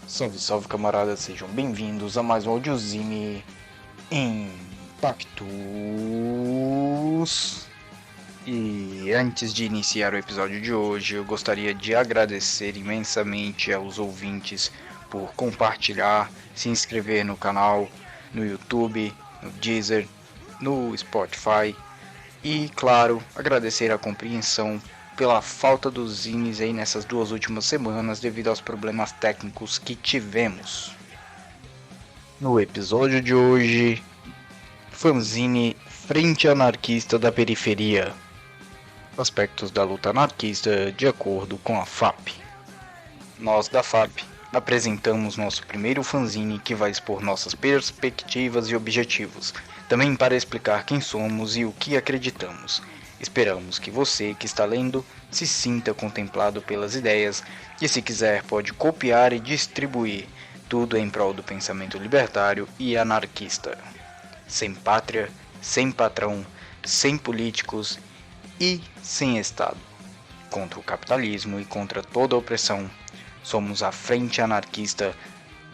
Salve, salve camaradas, sejam bem-vindos a mais um audiozine Impactus. E antes de iniciar o episódio de hoje, eu gostaria de agradecer imensamente aos ouvintes por compartilhar, se inscrever no canal, no YouTube, no Deezer, no Spotify e, claro, agradecer a compreensão pela falta dos zines aí nessas 2 últimas semanas devido aos problemas técnicos que tivemos. No episódio de hoje, fanzine Frente Anarquista da Periferia. Aspectos da luta anarquista de acordo com a FAP. Nós da FAP apresentamos nosso primeiro fanzine que vai expor nossas perspectivas e objetivos, também para explicar quem somos e o que acreditamos. Esperamos que você que está lendo se sinta contemplado pelas ideias e, se quiser, pode copiar e distribuir, tudo em prol do pensamento libertário e anarquista. Sem pátria, sem patrão, sem políticos e sem Estado. Contra o capitalismo e contra toda a opressão, somos a Frente Anarquista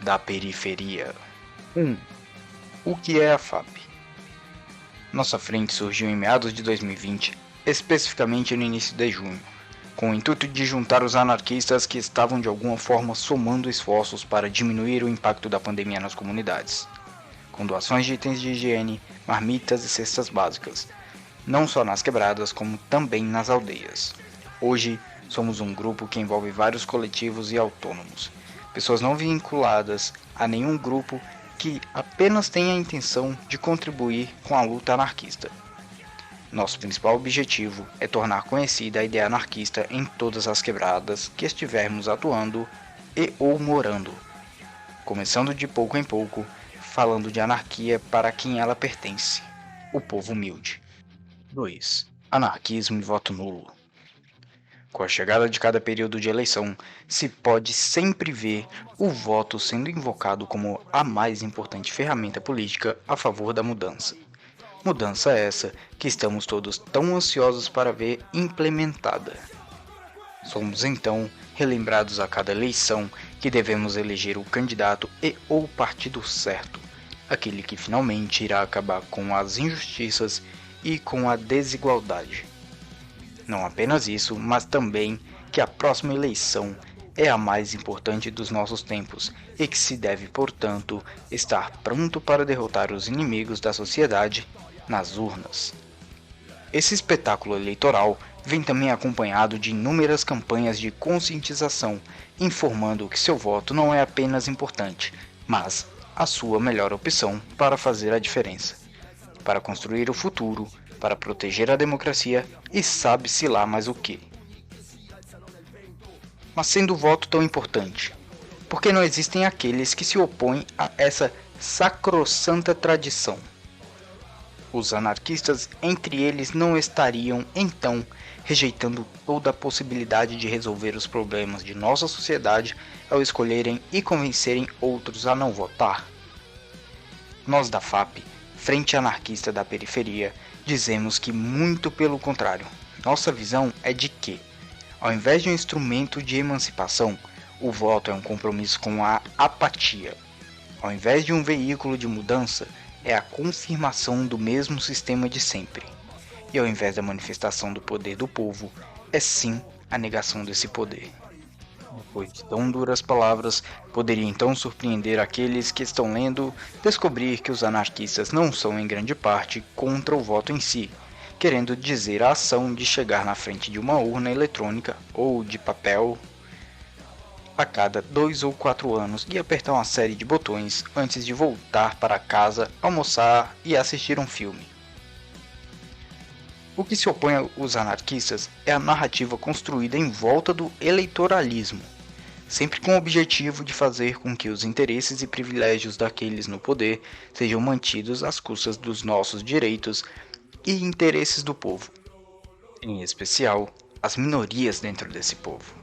da Periferia. 1. O que é a FAP? Nossa frente surgiu em meados de 2020, especificamente no início de junho, com o intuito de juntar os anarquistas que estavam de alguma forma somando esforços para diminuir o impacto da pandemia nas comunidades, com doações de itens de higiene, marmitas e cestas básicas, não só nas quebradas como também nas aldeias. Hoje, somos um grupo que envolve vários coletivos e autônomos, pessoas não vinculadas a nenhum grupo que apenas tem a intenção de contribuir com a luta anarquista. Nosso principal objetivo é tornar conhecida a ideia anarquista em todas as quebradas que estivermos atuando e ou morando, começando de pouco em pouco, falando de anarquia para quem ela pertence, o povo humilde. 2. Anarquismo e voto nulo. Com a chegada de cada período de eleição, se pode sempre ver o voto sendo invocado como a mais importante ferramenta política a favor da mudança. Mudança essa que estamos todos tão ansiosos para ver implementada. Somos então relembrados a cada eleição que devemos eleger o candidato e ou partido certo, aquele que finalmente irá acabar com as injustiças e com a desigualdade. Não apenas isso, mas também que a próxima eleição é a mais importante dos nossos tempos e que se deve, portanto, estar pronto para derrotar os inimigos da sociedade nas urnas. Esse espetáculo eleitoral vem também acompanhado de inúmeras campanhas de conscientização, informando que seu voto não é apenas importante, mas a sua melhor opção para fazer a diferença, para construir o futuro, para proteger a democracia e sabe-se lá mais o que. Mas sendo o voto tão importante, por que não existem aqueles que se opõem a essa sacrossanta tradição? Os anarquistas entre eles não estariam, então, rejeitando toda a possibilidade de resolver os problemas de nossa sociedade ao escolherem e convencerem outros a não votar? Nós da FAP, Frente Anarquista da Periferia, dizemos que muito pelo contrário. Nossa visão é de que, ao invés de um instrumento de emancipação, o voto é um compromisso com a apatia. Ao invés de um veículo de mudança, é a confirmação do mesmo sistema de sempre. E ao invés da manifestação do poder do povo, é sim a negação desse poder. Depois de tão duras palavras, poderia então surpreender aqueles que estão lendo descobrir que os anarquistas não são em grande parte contra o voto em si, querendo dizer a ação de chegar na frente de uma urna eletrônica ou de papel a cada 2 ou 4 anos e apertar uma série de botões antes de voltar para casa, almoçar e assistir um filme. O que se opõe aos anarquistas é a narrativa construída em volta do eleitoralismo, sempre com o objetivo de fazer com que os interesses e privilégios daqueles no poder sejam mantidos às custas dos nossos direitos e interesses do povo, em especial as minorias dentro desse povo.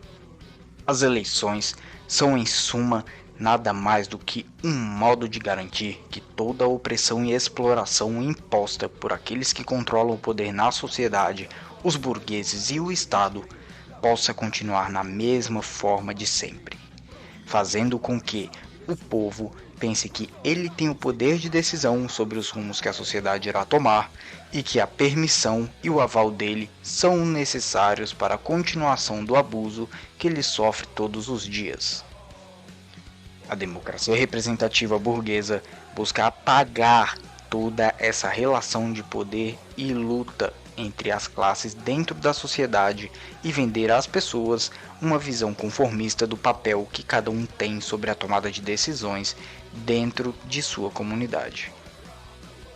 As eleições são, em suma, nada mais do que um modo de garantir que toda a opressão e exploração imposta por aqueles que controlam o poder na sociedade, os burgueses e o Estado, possa continuar na mesma forma de sempre. fazendo com que o povo pense que ele tem o poder de decisão sobre os rumos que a sociedade irá tomar e que a permissão e o aval dele são necessários para a continuação do abuso que ele sofre todos os dias. A democracia representativa burguesa busca apagar toda essa relação de poder e luta entre as classes dentro da sociedade e vender às pessoas uma visão conformista do papel que cada um tem sobre a tomada de decisões dentro de sua comunidade.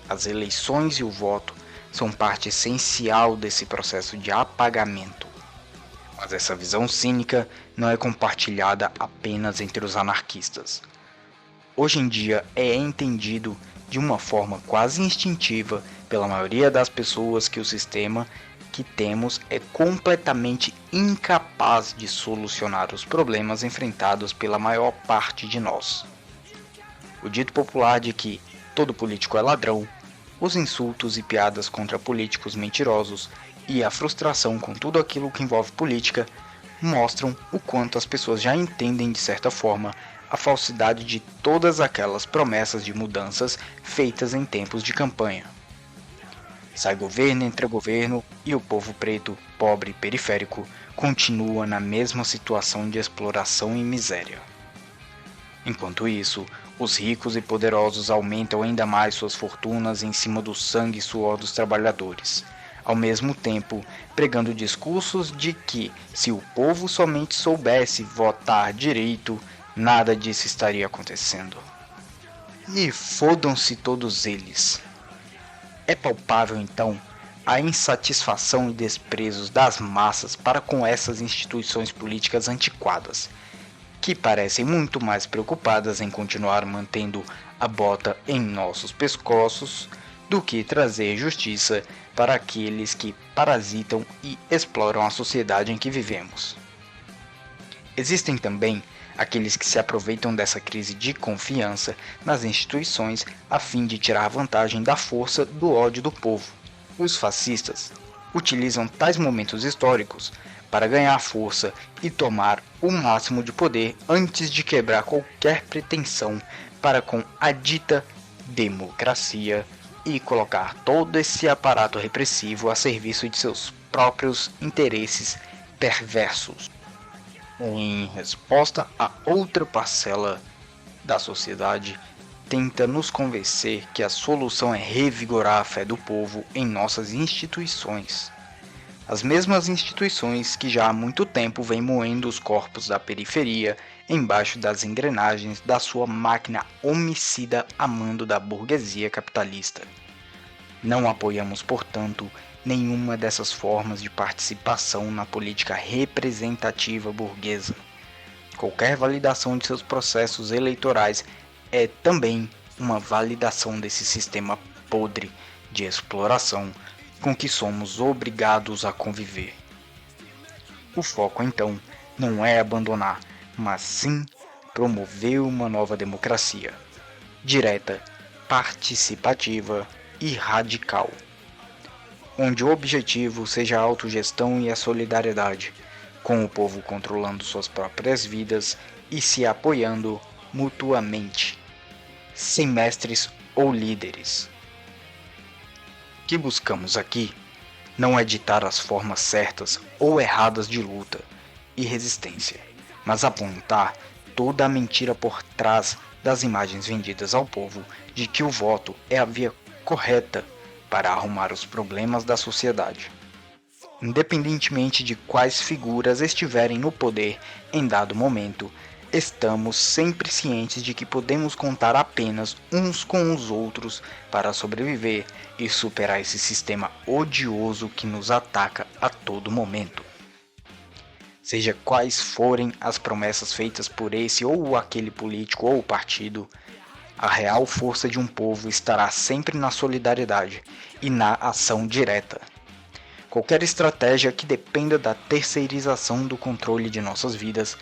As eleições e o voto são parte essencial desse processo de apagamento. Mas essa visão cínica não é compartilhada apenas entre os anarquistas. Hoje em dia é entendido de uma forma quase instintiva pela maioria das pessoas que o sistema que temos é completamente incapaz de solucionar os problemas enfrentados pela maior parte de nós. O dito popular de que todo político é ladrão, os insultos e piadas contra políticos mentirosos e a frustração com tudo aquilo que envolve política mostram o quanto as pessoas já entendem de certa forma a falsidade de todas aquelas promessas de mudanças feitas em tempos de campanha. Sai governo, entra governo e o povo preto, pobre e periférico continua na mesma situação de exploração e miséria. Enquanto isso, os ricos e poderosos aumentam ainda mais suas fortunas em cima do sangue e suor dos trabalhadores, ao mesmo tempo pregando discursos de que, se o povo somente soubesse votar direito, nada disso estaria acontecendo. E fodam-se todos eles. É palpável, então, a insatisfação e desprezos das massas para com essas instituições políticas antiquadas, que parecem muito mais preocupadas em continuar mantendo a bota em nossos pescoços do que trazer justiça para aqueles que parasitam e exploram a sociedade em que vivemos. Existem também aqueles que se aproveitam dessa crise de confiança nas instituições a fim de tirar vantagem da força do ódio do povo. Os fascistas utilizam tais momentos históricos para ganhar força e tomar o máximo de poder antes de quebrar qualquer pretensão para com a dita democracia e colocar todo esse aparato repressivo a serviço de seus próprios interesses perversos. Em resposta, a outra parcela da sociedade tenta nos convencer que a solução é revigorar a fé do povo em nossas instituições. As mesmas instituições que já há muito tempo vêm moendo os corpos da periferia embaixo das engrenagens da sua máquina homicida a mando da burguesia capitalista. Não apoiamos, portanto, nenhuma dessas formas de participação na política representativa burguesa. Qualquer validação de seus processos eleitorais é também uma validação desse sistema podre de exploração com que somos obrigados a conviver. O foco, então, não é abandonar, mas sim promover uma nova democracia, direta, participativa e radical, onde o objetivo seja a autogestão e a solidariedade, com o povo controlando suas próprias vidas e se apoiando mutuamente, sem mestres ou líderes. O que buscamos aqui não é ditar as formas certas ou erradas de luta e resistência, mas apontar toda a mentira por trás das imagens vendidas ao povo de que o voto é a via correta para arrumar os problemas da sociedade. Independentemente de quais figuras estiverem no poder em dado momento, estamos sempre cientes de que podemos contar apenas uns com os outros para sobreviver e superar esse sistema odioso que nos ataca a todo momento. Seja quais forem as promessas feitas por esse ou aquele político ou partido, a real força de um povo estará sempre na solidariedade e na ação direta. Qualquer estratégia que dependa da terceirização do controle de nossas vidas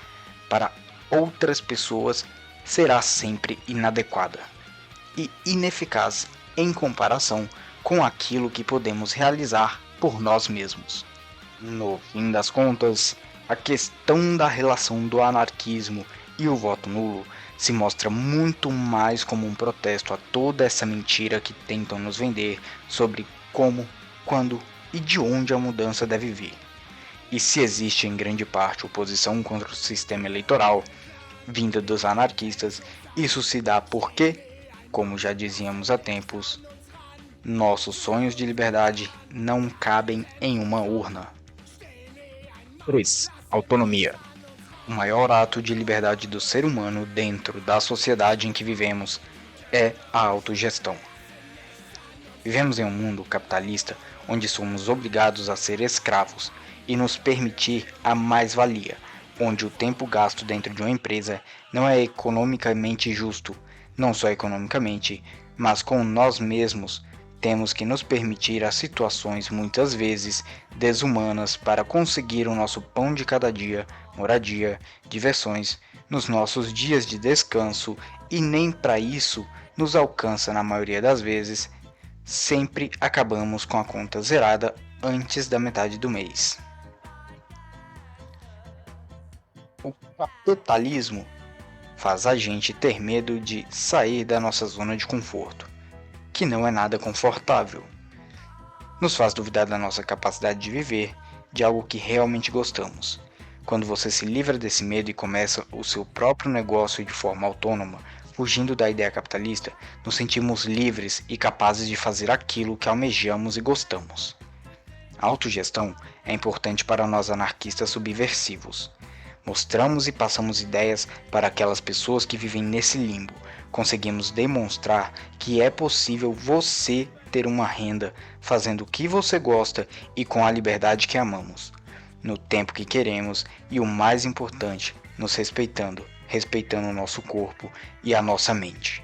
para outras pessoas será sempre inadequada e ineficaz em comparação com aquilo que podemos realizar por nós mesmos. No fim das contas, a questão da relação do anarquismo E o voto nulo se mostra muito mais como um protesto a toda essa mentira que tentam nos vender sobre como, quando e de onde a mudança deve vir. E se existe em grande parte oposição contra o sistema eleitoral, vinda dos anarquistas, isso se dá porque, como já dizíamos há tempos, nossos sonhos de liberdade não cabem em uma urna. 3. Autonomia. O maior ato de liberdade do ser humano dentro da sociedade em que vivemos é a autogestão. Vivemos em um mundo capitalista onde somos obrigados a ser escravos e nos permitir a mais-valia, onde o tempo gasto dentro de uma empresa não é economicamente justo, não só economicamente, mas com nós mesmos. Temos que nos permitir as situações muitas vezes desumanas para conseguir o nosso pão de cada dia, moradia, diversões, nos nossos dias de descanso, e nem para isso nos alcança na maioria das vezes. Sempre acabamos com a conta zerada antes da metade do mês. O capitalismo faz a gente ter medo de sair da nossa zona de conforto, que não é nada confortável. Nos faz duvidar da nossa capacidade de viver, de algo que realmente gostamos. Quando você se livra desse medo e começa o seu próprio negócio de forma autônoma, fugindo da ideia capitalista, nos sentimos livres e capazes de fazer aquilo que almejamos e gostamos. A autogestão é importante para nós anarquistas subversivos. Mostramos e passamos ideias para aquelas pessoas que vivem nesse limbo. Conseguimos demonstrar que é possível você ter uma renda fazendo o que você gosta e com a liberdade que amamos, no tempo que queremos e, o mais importante, nos respeitando o nosso corpo e a nossa mente.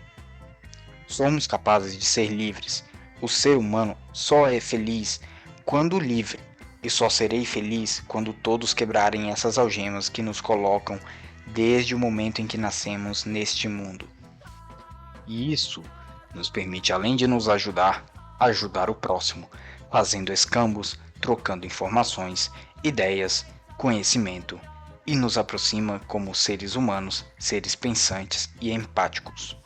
Somos capazes de ser livres. O ser humano só é feliz quando livre, e só serei feliz quando todos quebrarem essas algemas que nos colocam desde o momento em que nascemos neste mundo. E isso nos permite, além de nos ajudar o próximo, fazendo escambos, trocando informações, ideias, conhecimento, e nos aproxima como seres humanos, seres pensantes e empáticos.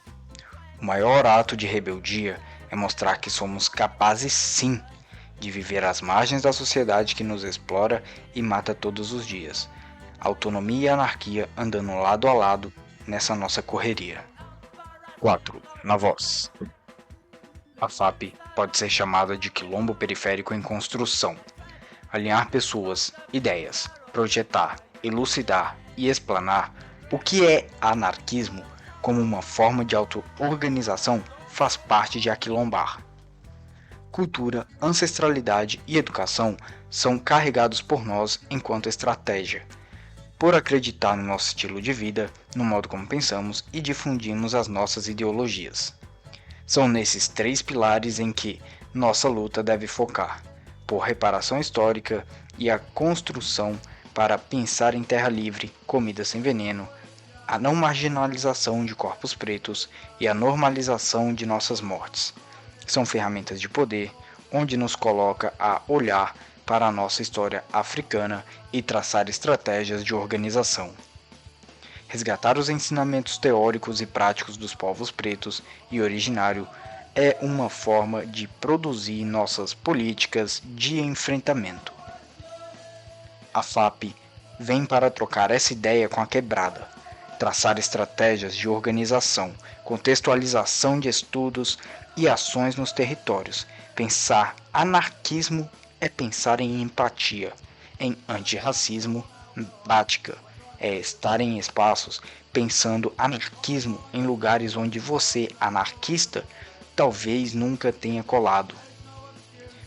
O maior ato de rebeldia é mostrar que somos capazes sim de viver às margens da sociedade que nos explora e mata todos os dias. Autonomia e anarquia andando lado a lado nessa nossa correria. 4. Na voz. A FAP pode ser chamada de quilombo periférico em construção. Alinhar pessoas, ideias, projetar, elucidar e explanar o que é anarquismo como uma forma de auto-organização faz parte de aquilombar. Cultura, ancestralidade e educação são carregados por nós enquanto estratégia, por acreditar no nosso estilo de vida, no modo como pensamos e difundimos as nossas ideologias. São nesses 3 pilares em que nossa luta deve focar, por reparação histórica e a construção para pensar em terra livre, comida sem veneno, a não marginalização de corpos pretos e a normalização de nossas mortes. São ferramentas de poder, onde nos coloca a olhar para a nossa história africana e traçar estratégias de organização. Resgatar os ensinamentos teóricos e práticos dos povos pretos e originário é uma forma de produzir nossas políticas de enfrentamento. A FAP vem para trocar essa ideia com a quebrada, traçar estratégias de organização, contextualização de estudos e ações nos territórios. Pensar anarquismo é pensar em empatia, em antirracismo, empática, é estar em espaços pensando anarquismo em lugares onde você, anarquista, talvez nunca tenha colado.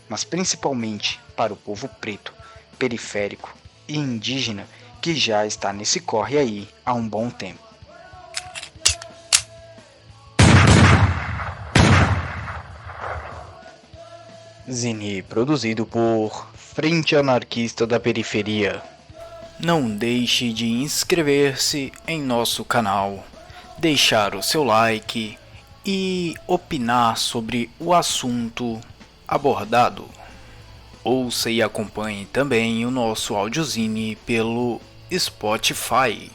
Mas principalmente para o povo preto, periférico e indígena que já está nesse corre aí há um bom tempo. Zine produzido por Frente Anarquista da Periferia. Não deixe de inscrever-se em nosso canal, deixar o seu like e opinar sobre o assunto abordado. Ouça e acompanhe também o nosso audiozine pelo Spotify.